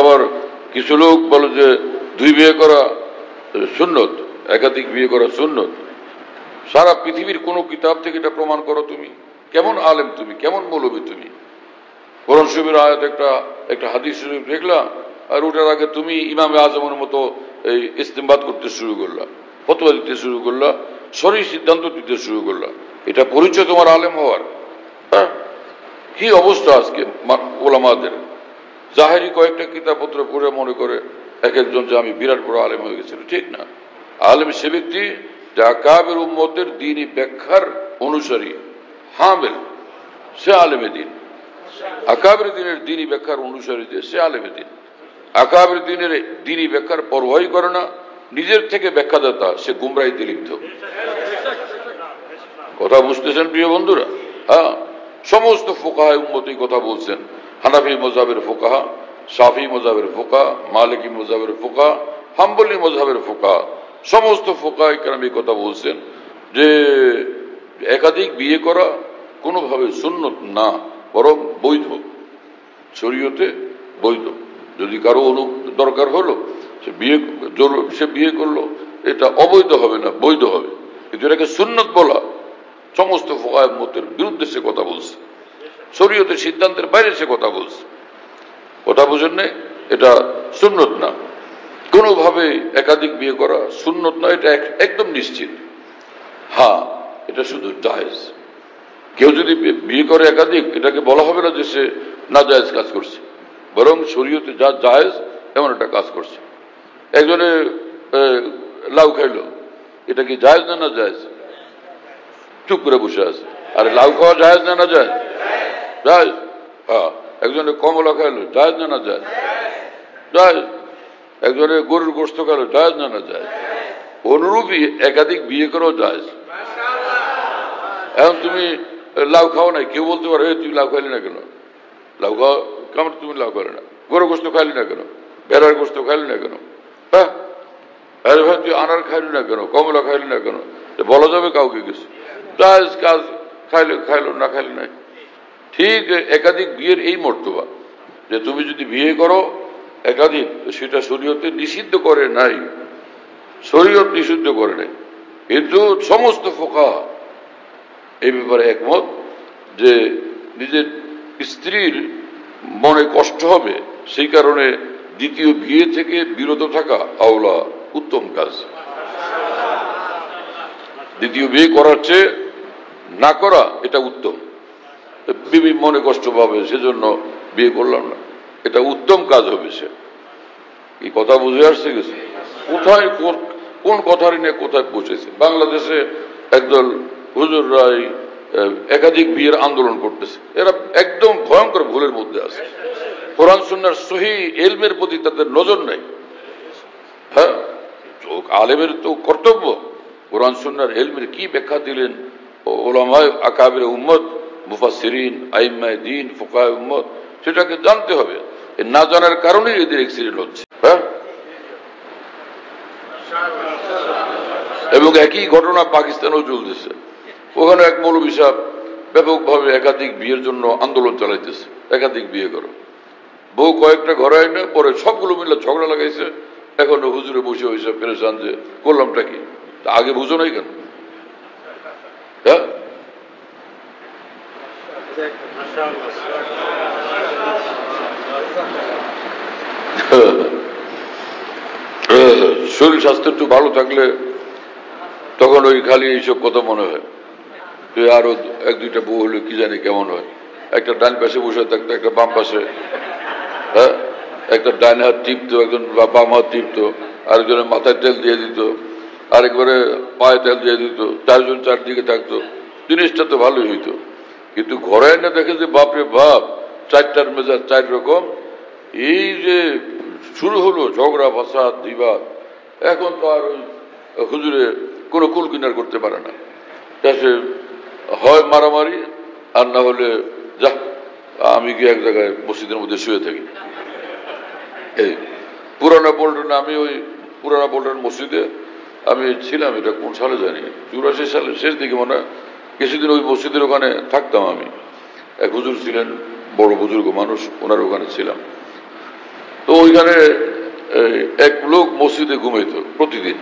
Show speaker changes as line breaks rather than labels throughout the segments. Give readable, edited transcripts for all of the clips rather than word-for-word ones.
আবার কিছু লোক বলে যে 2 বিয়ে করা সুন্নত, একাধিক বিয়ে করা সুন্নত। সারা পৃথিবীর কোন কিতাব থেকে এটা প্রমাণ করো তুমি? কেমন আলেম তুমি, কেমন মৌলবী তুমি? কোরআন শরীফের আয়াত একটা হাদিস শরীফ দেখলা, আর ওটার আগে তুমি ইমামে আজমের মতো এই ইস্তেমবাদ করতে শুরু করলা, ফতোয়া দিতে শুরু করলা, শরীর সিদ্ধান্ত দিতে শুরু করলা। এটা পরিচয় তোমার আলেম হওয়ার? হ্যাঁ, কি অবস্থা আজকে ওলামাদের। জাহেরি কয়েকটা কিতাবপত্র পড়ে মনে করে এক একজন যে আমি বিরাট বড় আলেম হয়ে গেছিল। ঠিক না। আলেম সে ব্যক্তি যে আকাবের উম্মতের দ্বীনি ব্যাখ্যার অনুসারী, হামেল, সে আলেমে দ্বীন। আকাবের দ্বীনের দ্বীনি ব্যাখ্যার অনুসারী যে সে আলেমে দ্বীন। আকাবের দ্বীনের দ্বীনি ব্যাখ্যার পরোয়াই করে না, নিজের থেকে ব্যাখ্যাদাতা, সে গুমরাহিতে লিপ্ত। কথা বুঝতেছেন প্রিয় বন্ধুরা? হ্যাঁ, সমস্ত ফোকাহায়ে উম্মত এই কথা বলছেন। হানাফি মযহাবের ফোকাহা, শাফি মযহাবের ফোকাহা, মালিকি মযহাবের ফোকাহা, হাম্বলি মযহাবের ফোকাহা, সমস্ত ফোকাহায়ে কেরাম এই কথা বলছেন যে একাধিক বিয়ে করা কোনোভাবে সুন্নত না, বরং বৈধ, শরীয়তে বৈধ। যদি কারো দরকার হলো সে বিয়ে করলো, এটা অবৈধ হবে না, বৈধ হবে। কিন্তু এটাকে সুন্নত বলা সমস্ত ফোকাহায়ে উম্মতের বিরুদ্ধে সে কথা বলছে, শরীয়তের সিদ্ধান্তের বাইরে সে কথা বলছে। কথা বুঝেন নাই? এটা সুন্নত না, কোনোভাবে একাধিক বিয়ে করা সুন্নত না, এটা একদম নিশ্চিত। হ্যাঁ, এটা শুধু জায়েজ। কেউ যদি বিয়ে করে একাধিক, এটাকে বলা হবে না যে সে নাজায়েজ কাজ করছে, বরং শরীয়তে যা জায়েজ এমন একটা কাজ করছে। একজনে লাউ খাইলো, এটা কি জায়েজ না নাজায়েজ? চুপ করে বসে আছে। আরে লাউ খাওয়া জায়েজ না নাজায়েজ? জায়েজ। হ্যাঁ, একজনে কমলা খাইলো, জায়েজ না নাজায়েজ? জায়েজ। একজনে গরুর গোশত খাইলো, জায়েজ না নাজায়েজ? অনুরূপই একাধিক বিয়ে করেও জায়েজ। এখন তুমি লাউ খাও নাই, কেউ বলতে পারো তুই লাউ খাইলি না কেন? লাউ খাওয়া কেমন? তুমি লাউ খাইলে না, গরুর গোশত খাইলি না কেন, ভেড়ার গোশত খাইলি না কেন? হ্যাঁ, আরে ভাই তুই আনার খাইলি না কেন, কমলা খাইলি না কেন? বলা যাবে কাউকে কিছু? জায়েজ কাজ, খাইলে খাইলো, না খাইলে নাই। ঠিক একাধিক বিয়ের এই মর্তবা যে তুমি যদি বিয়ে করো একাধিক, সেটা শরীয়তে নিষিদ্ধ করে নাই, শরীয়ত নিষিদ্ধ করে নাই। কিন্তু সমস্ত ফোকাহা এই ব্যাপারে একমত যে নিজের স্ত্রীর মনে কষ্ট হবে, সেই কারণে দ্বিতীয় বিয়ে থেকে বিরত থাকা আওলা, উত্তম কাজ। দ্বিতীয় বিয়ে করার চেয়ে না করা এটা উত্তম। বিবি মনে কষ্ট পাবে, সেজন্য বিয়ে করলাম না, এটা উত্তম কাজ হবে। সে এই কথা বুঝে আসছে গেছে? কোথায় কোন কথারই নিয়ে কোথায় পৌঁছেছে? বাংলাদেশে একদল হুজুররাই একাধিক বিয়ের আন্দোলন করতেছে। এরা একদম ভয়ঙ্কর ভুলের মধ্যে আছে। কোরআন সুন্নাহর সহিহ ইলমের প্রতি তাদের নজর নাই। হ্যাঁ, আলেমের তো কর্তব্য কোরআন সুন্নাহর ইলমের কি ব্যাখ্যা দিলেন উলামায়ে আকাবির উম্মত, মুফাসসিরিন, আইম্মায়ে দ্বীন, ফুকাহায়ে উম্মত, সেটাকে জানতে হবে। না জানার কারণেই এদের অ্যাক্সিডেন্ট হচ্ছে। হ্যাঁ, এবং একই ঘটনা পাকিস্তানেও চলতেছে। ওখানে এক মৌলভী সাহেব ব্যাপকভাবে একাধিক বিয়ের জন্য আন্দোলন চালাইতেছে, একাধিক বিয়ে করো। বউ কয়েকটা ঘরে আইনে পরে সবগুলো মিলে ঝগড়া লাগাইছে। এখন হুজুরে বসে হয়েছে পেরেশান যে করলামটা কি, আগে বুঝো নাই কেন? হ্যাঁ, শরীর স্বাস্থ্য একটু ভালো থাকলে তখন ওই খালি এইসব কথা মনে হয়। আরো এক দুইটা বউ হলে কি জানি কেমন হয়। একটা ডান পাশে বসে থাকতো, একটা বাম পাশে। হ্যাঁ, একটা ডান হাত টিপতো, একজন বাম হাত টিপতো, আরেকজনের মাথায় তেল দিয়ে দিত, আরেকবারে পায়ে তেল দিয়ে দিত, চারজন চারদিকে থাকতো। জিনিসটা তো ভালোই হইতো। কিন্তু ঘরে এনে দেখে যে বাপরে বাপ, চারটার মেজাজ চার রকম। এই যে শুরু হলো ঝগড়া ফাসাদ বিবাদ, এখন তো আর ওই হুজুরে কোনো কুল কিনার করতে পারে না। হয় মারামারি, আর না হলে যা আমি কি এক জায়গায় মসজিদের মধ্যে শুয়ে থাকি। এই পুরানা পল্টনে, আমি ওই পুরানা পল্টন মসজিদে আমি ছিলাম, এটা কোন সালে জানি, 84 সালের শেষ দিকে মনে হয়। কিছুদিন ওই মসজিদের ওখানে থাকতাম আমি। এক হুজুর ছিলেন, বড় বুজুর্গ মানুষ, ওনার ওখানে ছিলাম। তো ওই ওইখানে এক লোক মসজিদে ঘুমাইতো প্রতিদিন।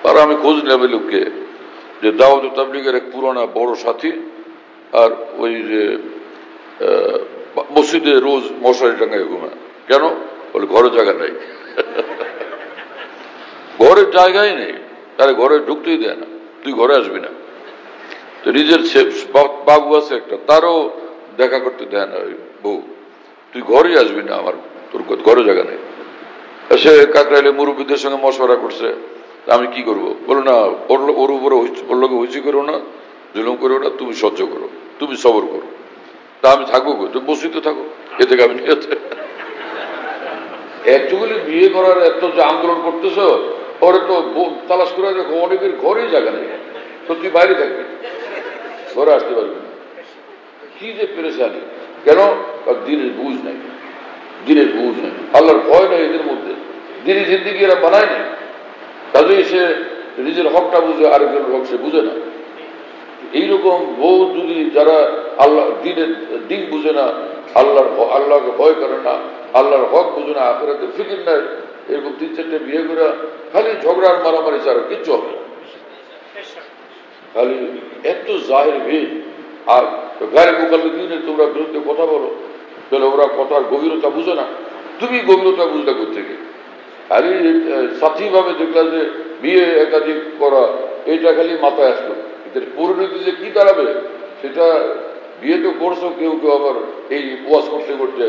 আর আমি খোঁজ নিলাম এই লোককে, যে দাওয়াত তাবলীগের এক পুরানা বড় সাথী, আর ওই যে মসজিদে রোজ মশারি টাঙ্গায় ঘুমায়। কেন? বলে ঘরে জায়গা নাই। ঘরের জায়গাই নেই, তাহলে ঘরে ঢুকতেই দেয় না, তুই ঘরে আসবি না। তো নিজের বাবু আছে একটা, তারও দেখা করতে দেয় না ওই বউ, তুই ঘরেই আসবি না, আমার তোর ঘরে জায়গা নেই। সে কাকরাইলে মুরব্বীদের সঙ্গে মশওয়ারা করছে, আমি কি করব? বলো না, ওর উপরে ওর লোকে হইচি করো না, জুলুম করো না, তুমি সহ্য করো, তুমি সবর করো। তা আমি থাকবো, তুমি মসজিদে থাকো, এ থেকে আমি অ্যাকচুয়ালি বিয়ে করার এত যে আন্দোলন করতেছ, পরে তো তালাশ করে দেখো অনেকের ঘরেই জায়গা নেই, তো তুই বাইরে থাকবি, ঘরে আসতে পারবি না। কি যে পেরেশানি! কেন? দিনের বুঝ নাই, দিনের বুঝ নাই, আল্লাহর ভয় নাই এদের মধ্যে, দিনের জিন্দিগি এরা বানায় নাই। কাজেই সে নিজের হকটা বুঝে, আরেকজনের হক সে বুঝে না। এইরকম বউ যদি যারা আল্লাহ দিন বুঝে না, আল্লাহকে ভয় করে না, আল্লাহর হক বুঝে না, আখিরাতের ফিকির নাই, এরকম 3-4টে বিয়ে করে খালি ঝগড়ার মারামারি ছাড়া কিচ্ছু হবে না। খালি এত জাহির ভিড়। আর গায়ে মুকাল্লিদিনের তোমরা বিরুদ্ধে কথা বলো, তাহলে ওরা কথার গভীরতা বুঝে না, তুমি গভীরতা বুঝলে কোথেকে? আরে সাথী ভাবে দেখলা যে বিয়ে একাধিক করা, এটা খালি মাথায় আসলো, এদের পরিণতি যে কি দাঁড়াবে সেটা, বিয়ে তো করছো কেউ কেউ আবার এই ওয়াজ করতে করতে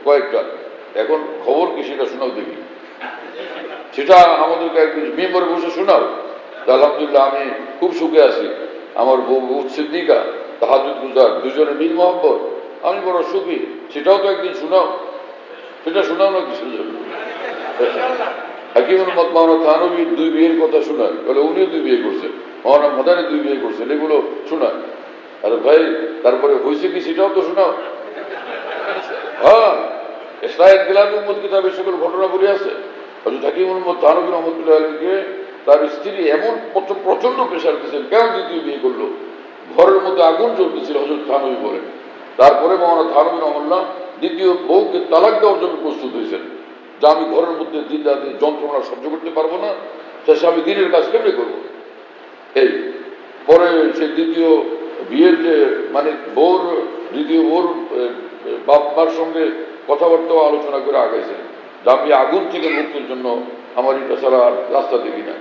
কয়েকটা, এখন খবর কি সেটা শোনাও দেখি, সেটা আমাদেরকে একদিন মেম্বারে বসে শোনাও। আলহামদুলিল্লাহ আমি খুব সুখে আছি, আমার বউ সিদ্দিকা, তাহাজ্জুদ গুজার, দুজনে মিল মহব্বত, আমি বড় সুখী, সেটাও তো একদিন শোনাও। সেটা শোনাও না কিসের জন্য? হাকিমুল উম্মত মাওলানা থানভী 2 বিয়ের কথা শোনায়, বলে উনিও 2 বিয়ে করছেন, মাওলানা মাদানী 2 বিয়ে করছেন, এগুলো শোনায়। আরে ভাই, তারপরে হয়েছে কি সেটাও তো শোনাও। হ্যাঁ, ইসলাহিয়াত গিলানী উম্মত কিতাবে সকল ঘটনা বলে আছে। হযরত হাকিমুল উম্মত থানভী রাহমাতুল্লাহ আলাইহিকে তার স্ত্রী এমন প্রচন্ড প্রেশার দিয়েছেন, কেন দ্বিতীয় বিয়ে করলো, ঘরের মধ্যে আগুন জ্বলতেছিল, হযরত থানভী বলেন। তারপরে মাওলানা থানভী রাহমাতুল্লাহ দ্বিতীয় বউকে তালাক দেওয়ার জন্য প্রস্তুত হয়েছেন, যে আমি ঘরের মধ্যে দিন রাতে যন্ত্রণা সহ্য করতে পারবো না, শেষে আমি দিনের কাজ কেমনে করবো। এই পরে সে দ্বিতীয় বিয়ের যে দ্বিতীয় বউর বাপ মার সঙ্গে কথাবার্তা আলোচনা করে আগাইছে, যে আমি আগুন থেকে মুক্তির জন্য আমার এটা ছাড়া আর রাস্তা দেখি না।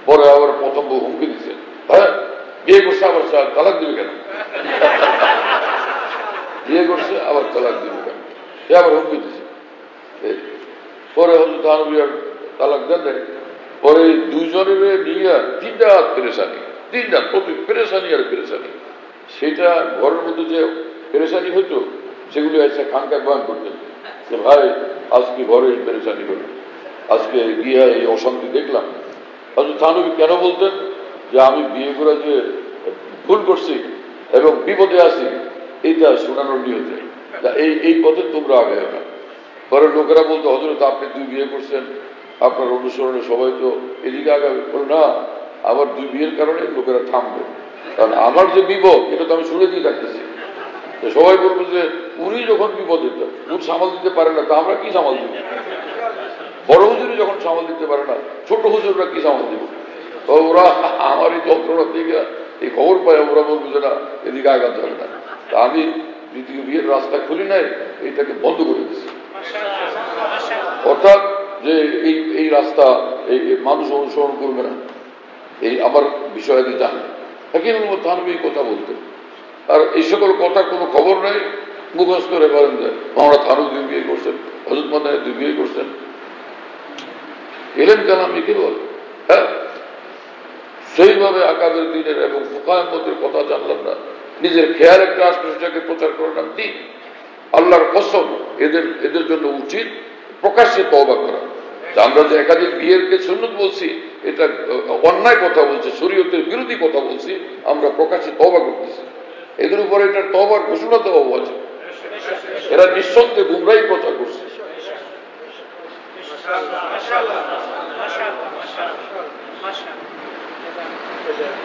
পরে আবার প্রথম বউ হুমকি দিচ্ছে, হ্যাঁ বিয়ে করছে আবার তালাক দিবে কেন? বিয়ে করছে আবার তালাক দিবে কেন? সে আবার হুমকি দিচ্ছে। পরে হয়তো থানভী আর তালাক দেন নাই। পরে দুইজনের নিয়ে 3 রাত পেরেশানি, 3 রাত প্রতি পেরেশানি আর পেরেশানি। সেটা ঘরের মধ্যে যে পেরেশানি হইতো, সেগুলো এসে খানকা বয়ান করতেন, যে ভাই আজকে ঘরে এই পেরেশানি হল, আজকে গিয়া এই অশান্তি দেখলাম। হয়তো থানভী কেন বলতেন, যে আমি বিয়ে করে যে ভুল করছি এবং বিপদে আছি, এইটা শোনানোর নিয়তে, এই পথে তোমরা আগে না। পরে লোকেরা বলতো, হযরত আপনি 2 বিয়ে করছেন, আপনার অনুসরণে সবাই তো এদিকে আগাবে। বলে না, আবার 2 বিয়ের কারণে লোকেরা থামবে, কারণ আমার যে বিপদ এটা তো আমি শুনে দিয়ে থাকতেছি। সবাই বলবো যে উনি যখন বিপদে, উনি সামাল দিতে পারে না, তা আমরা কি সামাল দিব? বড় হুজুরই যখন সামাল দিতে পারে না, ছোট হুজুররা কি সামাল দিব? তো ওরা আমার এই যন্ত্রণা থেকে এই খবর পায়, ওরা বলবো যে না এদিকে আগাতে হবে না। তা আমি দ্বিতীয় বিয়ের রাস্তা খুলি নাই, এইটাকে বন্ধ করে দিচ্ছি। অর্থাৎ যে এই রাস্তা এই মানুষ অনুসরণ করবে না, এই আমার বিষয়াদি জানে। হাকিমুল উম্মত থানভী কথা বলতেন, আর এই সকল কথার কোনো খবর নেই, মুখস্থ করে বলেন যে আমরা থানভী 2 বিয়ে করছেন, হযরত মাদানী 2 বিয়ে করছেন। এলেন কালামে কি বল? হ্যাঁ, সেইভাবে আকাবের দিনের এবং ফুকাহায়ে মতের কথা জানলাম না, নিজের খেয়াল একটা আসলে সেটাকে প্রচার করলাম দিন। আল্লাহর কসম, এদের জন্য উচিত প্রকাশ্যে তওবা করা। আমরা যে একাধিক বিয়েরকে সুন্নত বলছি, এটা অন্যায় কথা বলছে, শরীয়তের বিরোধী কথা বলছি, আমরা প্রকাশ্যে তওবা করতেছি। এদের উপরে এটার তওবার ঘোষণা দেওয়া আছে। এরা নিঃসন্দেহে গুমরাহি প্রচার করছে।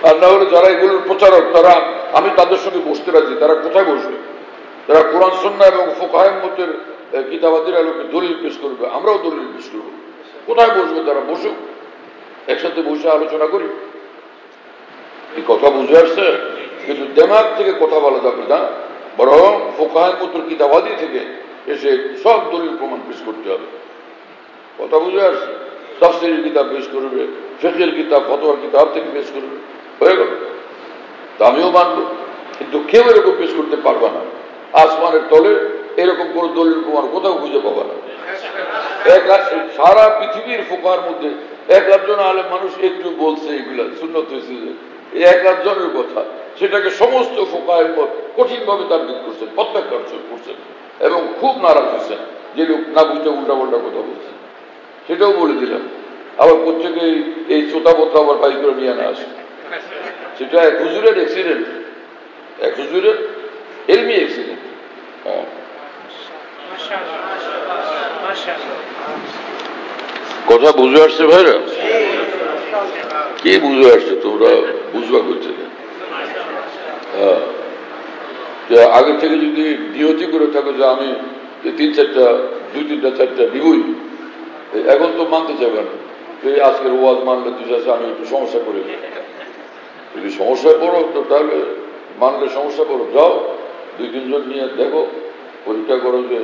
আর না হলে যারা এগুলোর প্রচারক, তারা আমি তাদের সঙ্গে বসতে রাজি, তারা কোথায় বসবে? তারা কোরআন সুন্নাহ এবং ফুকাহায়ে মতের কিতাবাদের আলোকে দলিল পেশ করবে, আমরাও দলিল পেশ কোথায় বসবে তারা? বসুক, একসাথে বসে আলোচনা করি। এই কথা বুঝে আসছে? কিন্তু দেমাগ থেকে কথা বলা যাবে না, বরং ফোকাহের মতো কিতাবাদি থেকে এসে সব দলিল প্রমাণ পেশ করতে হবে। কথা বুঝে আসছে? তাফসীরের কিতাব পেশ করবে, ফিকহের কিতাব, ফতোয়ার কিতাব থেকে পেশ করবে, হয়ে গেল। তা আমিও মানব, কিন্তু কেউ এরকম পেশ করতে পারবে না। আসমানের তলে এরকম কোন দলিল প্রমাণ কোথাও খুঁজে পাবে না। সারা পৃথিবীর ফোকার মধ্যে 1,00,000 জন আলেম মানুষ একটু বলছে এগুলা সুন্নত হয়েছে, এই 1,00,000 জনের কথা, সেটাকে সমস্ত ফোকাহের পর কঠিন ভাবে তারবিদ করছেন, প্রত্যাখ্যান করছেন এবং খুব নারাজ হয়েছেন যে লোক না বুঝতে উল্টা পাল্টা কথা বলছেন। সেটাও বলে দিলাম। আবার প্রত্যেকে এই চোতাপত্র আবার বাই করে নিয়ে না আসে। সেটা এক হুজুরের অ্যাক্সিডেন্ট, এক হুজুরের এলমি অ্যাক্সিডেন্ট। কথা বুঝে আসছে ভাইরা? কি বুঝে আসছে? তোমরা বুঝবা করছে না। হ্যাঁ, আগে থেকে যদি নিয়তি করে থাকো যে আমি 3-4টা 2-3-4টা দিবই, এখন তো মানতে চাইবে না। এই আজকের ওয়াজ মানলে তুই যাচ্ছে আমি একটু সমস্যা করে, যদি সমস্যায় পড়ো তো তাহলে মানলে সমস্যা করো, যাও 2-3 জন নিয়ে দেখো, পরীক্ষা করো, যে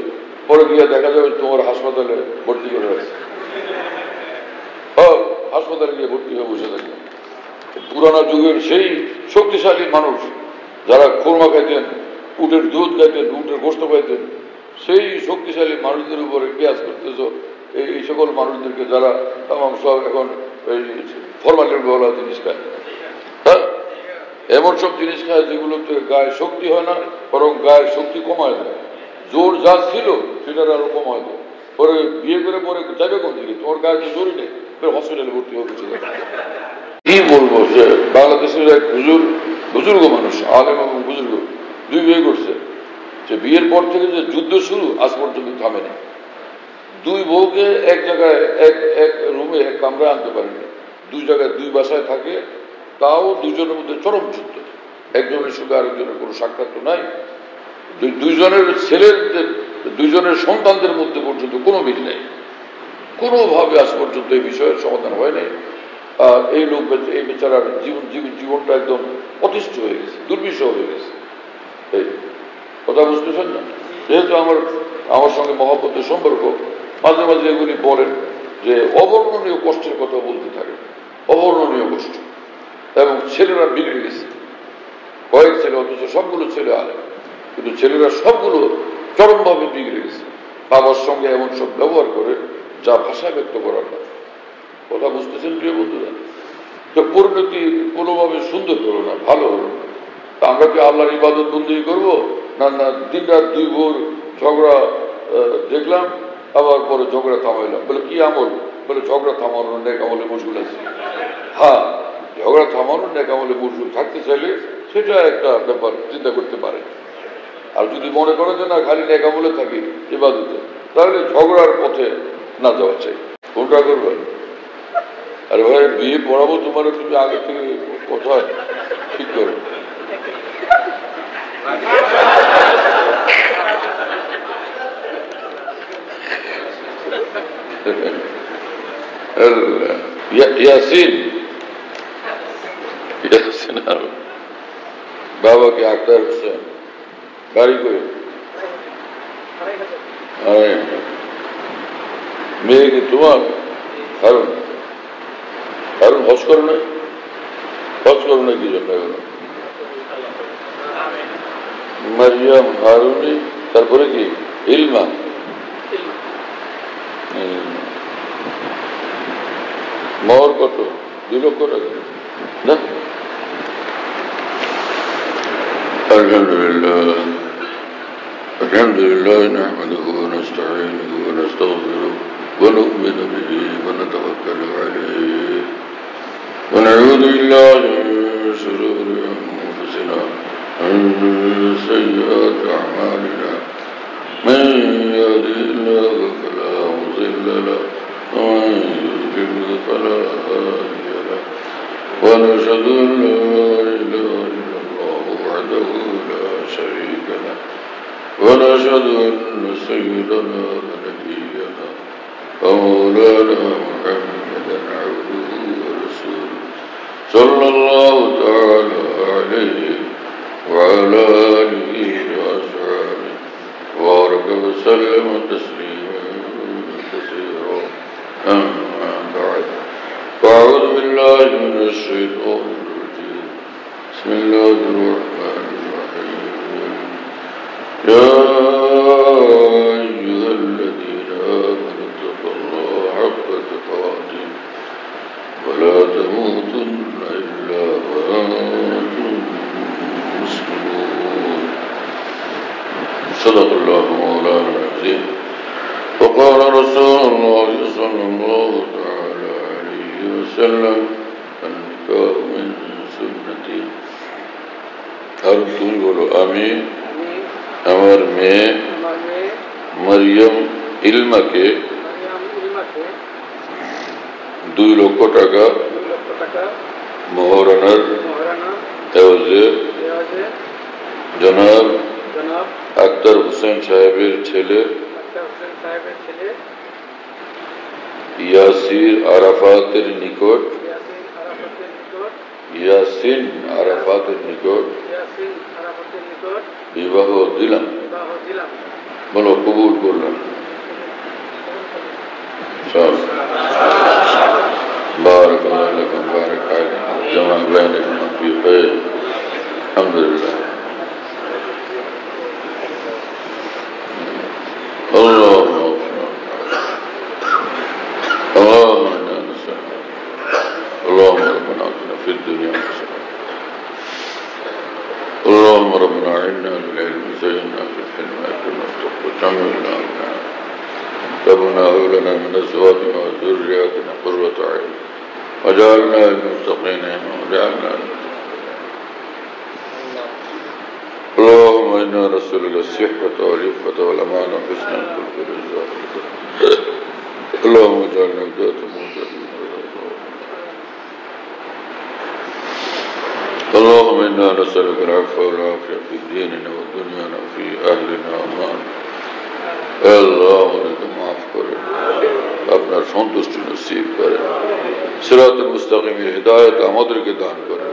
পরে গিয়ে দেখা যাবে তোমার হাসপাতালে ভর্তি করে আছে। হাসপাতালে গিয়ে ভর্তি হয়ে বসে থাকে। পুরানো যুগের সেই শক্তিশালী মানুষ যারা খুরমা খাইতেন, উটের দুধ খাইতেন, উটের গোস্ত খাইতেন, সেই শক্তিশালী মানুষদের উপরে কেয়াস করতেছ এই সকল মানুষদেরকে যারা তামাম সব এখন এই ফরমালিন বলা জিনিস খায়। হ্যাঁ, এমন সব জিনিস খায় যেগুলোতে গায়ে শক্তি হয় না, বরং গায়ের শক্তি কমায় দেয়। জোর যা ছিল সেটার আরো কমায় দেয়। পরে বিয়ে করে পরে যাবে কোন দিকে? তোমার গায়ে তো জোরই নেই, হসপিটালে ভর্তি হতে ছিল। কি বলবো, যে বাংলাদেশের এক বুজুর্গ মানুষ, আলেম এবং বুজুর্গ, 2 বিয়ে করছে। যে বিয়ের পর থেকে যে যুদ্ধ শুরু আজ পর্যন্ত থামে না। 2 বউকে এক জায়গায় এক রুমে এক কামরায় আনতে পারেনি। 2 জায়গায় 2 বাসায় থাকে, তাও 2 জনের মধ্যে চরম যুদ্ধ। একজনের সঙ্গে আরেকজনের কোনো সাক্ষাৎ নাই। 2 জনের ছেলের 2 জনের সন্তানদের মধ্যে পর্যন্ত কোনো মিল নেই। কোনোভাবে আজ পর্যন্ত এই বিষয়ের সমাধান হয় নাই। এই লোক, এই বেচারার জীবনটা একদম অতিষ্ঠ হয়ে গেছে, দুর্বিষহ হয়ে গেছে। এই কথা বুঝতেছেন না? যেহেতু আমার সঙ্গে মহব্বতের সম্পর্ক, মাঝে মাঝে এগুলি বলেন যে অবর্ণনীয় কষ্টের কথা বলতে থাকে, অবর্ণনীয় কষ্ট। এবং ছেলেরা বিগড়ে গেছে, কয়েক ছেলে, অথচ সবগুলো ছেলে আলেম, কিন্তু ছেলেরা সবগুলো চরমভাবে বিগড়ে গেছে। বাবার সঙ্গে এমন সব ব্যবহার করে যা ভাষা ব্যক্ত করার না। কথা বুঝতেছেন প্রিয় বন্ধুরা? তো পরিণতি কোনোভাবে সুন্দর হলো না, ভালো হলো না। তা আমরা কি আল্লাহর ইবাদত বন্দী করবো? না না, দিন রাত 2 ভোর ঝগড়া দেখলাম, আবার পরে ঝগড়া থামাইলাম। বলে কি আমল? বলে ঝগড়া থামানোর নেক আমলে মশগুল আছে। হ্যাঁ, ঝগড়া থামানোর নেক আমলে মশগুল থাকতে চাইলে সেটা একটা ব্যাপার, চিন্তা করতে পারে। আর যদি মনে করে যে না খালি নেক আমলে থাকি ইবাদতে, তাহলে ঝগড়ার পথে না যাওয়া চাই। কোনটা করবে? আরে ভাই, বিয়ে পড়াবো তোমার, তুমি আগে থেকে কথা ঠিক করো। ইয়াসিন বাবা কি আক্তার হোসেন, বাড়ি করে মেয়ে কি তোমার? কারণ হজ করো না? হজ করো না কি জন্য? মারিয়াম হারুনি, তারপরে কি ইলমা, মহর কত? 2 লক্ষ টাকা না? আলহামদুলিল্লাহ, আলহামদুলিল্লাহ নাহমাদুহু ওয়া নাস্তাঈনুহু ওয়া নাস্তাগফিরুহু ওয়া নু'মিনু বিহি ওয়া নাতাওয়াক্কালু আলাইহি ওয়া না'উযু বিল্লাহি মিন শুরুরি আনফুসিনা ওয়া মিন sayyi'ati a'malina man yahdihillahu fala mudilla lahu wa man yudlil fala hadiya lahu wa nashhadu an la ilaha illallah wahdahu la sharika lahu ونشهد أن سيدنا ونبينا ومولانا مولانا محمدا عبده ورسوله صلى الله تعالى عليه وعلى آله وأصحابه وبارك وسلم تسليما كثيرا أما بعد فأعوذ بالله من الشيطان الرجيم بسم الله الرحمن الرحيم يا أيها الذين آمنوا اتقوا الله حق تقاته ولا تموتن إلا وأنتم مسلمون صدق الله مولانا العظيم وقال رسول الله صلى الله تعالى عليه وسلم النكاح من سنتي हर तुम बोलो आमीन अमर में मरियम इल्म के 2 লক্ষ টাকা মোহরানার এওয়াজে জনাব আক্তার হোসেন সাহেবের ছেলে ইয়াসির আরাফাতের নিকট ইয়াসিন আরাফাতের নিকট বিবাহ দিলাম বলো কবুল করলাম بارك الله لكم بارك عليكم جمع بينكم في خير الحمد لله اللهم انا نسألك اللهم ربنا اتنا في الدنيا حسنة اللهم ربنا اعنا بالعلم زينا في الحلم اكرمنا بالتقوى وجملنا بالعافية ربنا هب لنا من ازواجنا وذرياتنا قرة اعين وجعلنا للمتقين وجعلنا اللهم انا نسألك الصحة والعفة والامان وحسن الخلق والرزق اللهم اجعلنا هداة مهتدين اللهم انا نسألك العفو والعافية في ديننا ودنيانا وفي اهلنا ومالنا আল্লাহ আমাদেরকে মাফ করেন আপনার সন্তুষ্টি নসিব করেন সিরাতুল মুস্তাকিমের হিদায়াত আমাদেরকে দান করেন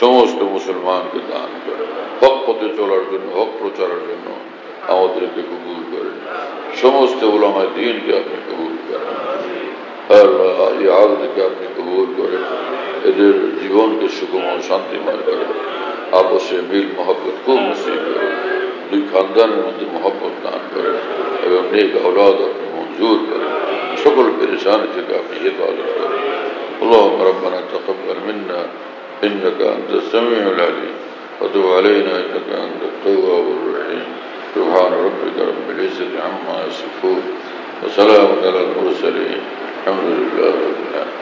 সমস্ত মুসলমানকে দান করেন হক পথে চলার জন্য হক প্রচারের জন্য আমাদেরকে কবুল করেন সমস্ত উলামায়ে দ্বীনকে আপনি কবুল করেন আল্লাহ এই আয়াতকে আপনি কবুল করেন এদের জীবনকে সুখময় শান্তিময় করেন আপসে মিল মহব্বত খুব নসিব করেন 2 খানদানের মধ্যে মহব্বত দান করেন এবং নেক औलाद আপনি মঞ্জুর করেন সকল পেরেশানি থেকে আপনি হেফাজত করেন اللهم ربنا تقبل منا انك انت السميع العليم وتب علينا انك انت التواب الرحيم سبحان ربك رب العزة عما يصفون وسلام على المرسلين الحمد لله رب العالمين